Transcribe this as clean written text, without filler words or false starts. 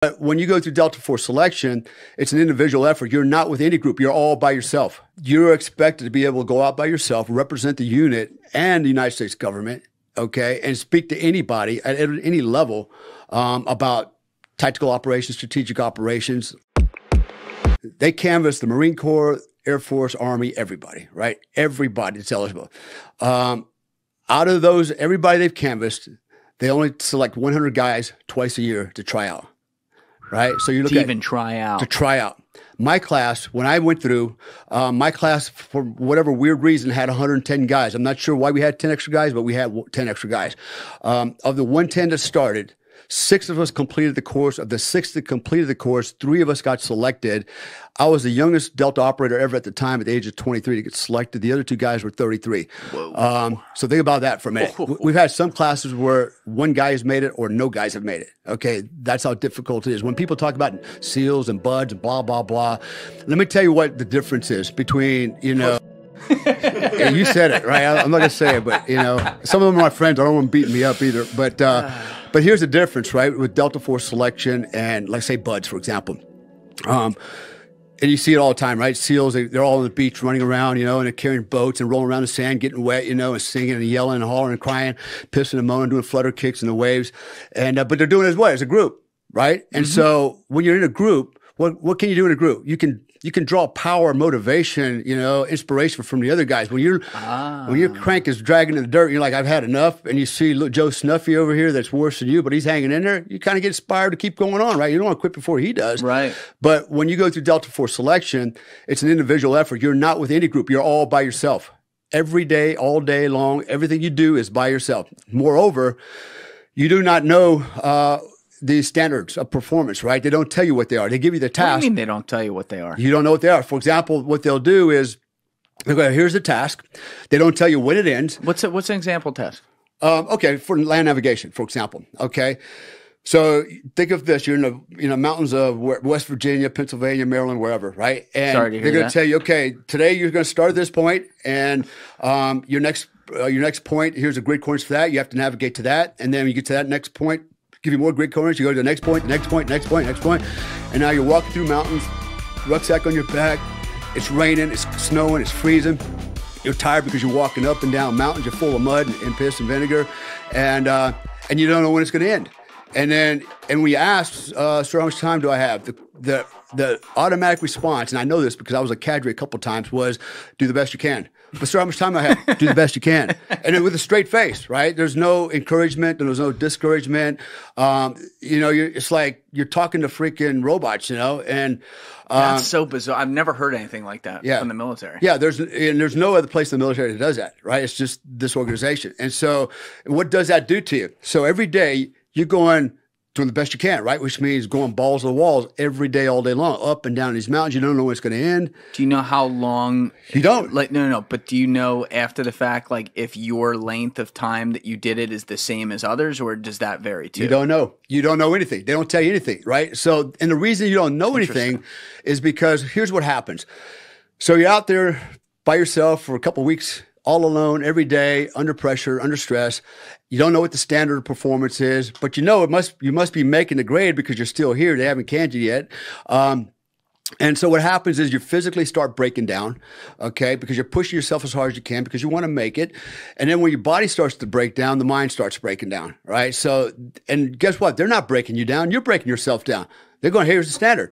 But when you go through Delta Force selection, it's an individual effort. You're not with any group. You're all by yourself. You're expected to be able to go out by yourself, represent the unit and the United States government, okay, and speak to anybody at any level about tactical operations, strategic operations. They canvass the Marine Corps, Air Force, Army, everybody, right? Everybody that's eligible. Out of those, everybody they've canvassed, they only select 100 guys twice a year to try out. Right, so you look to even try out. To try out. My class, when I went through, my class, for whatever weird reason, had 110 guys. I'm not sure why we had 10 extra guys, but we had 10 extra guys. Of the 110 that started, 6 of us completed the course. Of the 6 that completed the course, 3 of us got selected. I was the youngest Delta operator ever at the time, at the age of 23, to get selected. The other 2 guys were 33. Whoa. So think about that for a minute. We've had some classes where 1 guy has made it or no guys have made it. Okay, that's how difficult it is. When people talk about SEALs and BUDS and blah, blah, blah, let me tell you what the difference is between, you know, yeah, you said it, right? I'm not going to say it, but, you know, some of them are my friends. I don't want them beating me up either. But here's the difference, right, with Delta Force selection and, like, say, BUDS, for example. And you see it all the time, right? SEALs, they're all on the beach running around, you know, and they're carrying boats and rolling around the sand, getting wet, you know, and singing and yelling and hollering and crying, pissing and moaning, doing flutter kicks in the waves. And but they're doing it as well as a group, right? And so when you're in a group, what can you do in a group? You can draw power, motivation, you know, inspiration from the other guys. When your crank is dragging in the dirt, you're like, I've had enough. And you see Joe Snuffy over here that's worse than you, but he's hanging in there. You kind of get inspired to keep going on, right? You don't want to quit before he does. Right. But when you go through Delta Force selection, it's an individual effort. You're not with any group. You're all by yourself. Every day, all day long, everything you do is by yourself. Moreover, you do not know the standards of performance, right? They don't tell you what they are. They give you the task. What do you mean they don't tell you what they are? You don't know what they are. For example, what they'll do is, they'll go, here's the task. They don't tell you when it ends. What's an example task? Okay, for land navigation, for example. Okay, so think of this: you're in the mountains of West Virginia, Pennsylvania, Maryland, wherever, right? And sorry to hear they're going to tell you, okay, today you're going to start at this point, and your next point, here's a grid coordinates for that. You have to navigate to that, and then when you get to that next point, give you more grid coordinates. You go to the next point, the next point, next point, next point. And now you're walking through mountains, rucksack on your back. It's raining, it's snowing, it's freezing. You're tired because you're walking up and down mountains. You're full of mud and piss and vinegar. And you don't know when it's going to end. And when you ask, sir, how much time do I have? The automatic response, and I know this because I was a cadre a couple of times, was do the best you can. But sir, how much time do I have? Do the best you can. And then with a straight face, right? There's no encouragement and there's no discouragement. You know, it's like you're talking to freaking robots, you know? And that's so bizarre. I've never heard anything like that from the military. Yeah, there's no other place in the military that does that, right? It's just this organization. And so what does that do to you? So every day you're going doing the best you can, right? Which means going balls to the walls every day, all day long, up and down these mountains. You don't know when it's going to end. Do you know how long? You don't. Like, no. But do you know after the fact, like if your length of time that you did it is the same as others, or does that vary too? You don't know. You don't know anything. They don't tell you anything, right? So, and the reason you don't know anything is because here's what happens. So you're out there by yourself for a couple of weeks, all alone, every day, under pressure, under stress. You don't know what the standard of performance is, but you know you must be making the grade because you're still here. They haven't canned you yet. And so what happens is you physically start breaking down, okay, because you're pushing yourself as hard as you can because you want to make it. And then when your body starts to break down, the mind starts breaking down, right? So, and guess what? They're not breaking you down. You're breaking yourself down. They're going, here's the standard.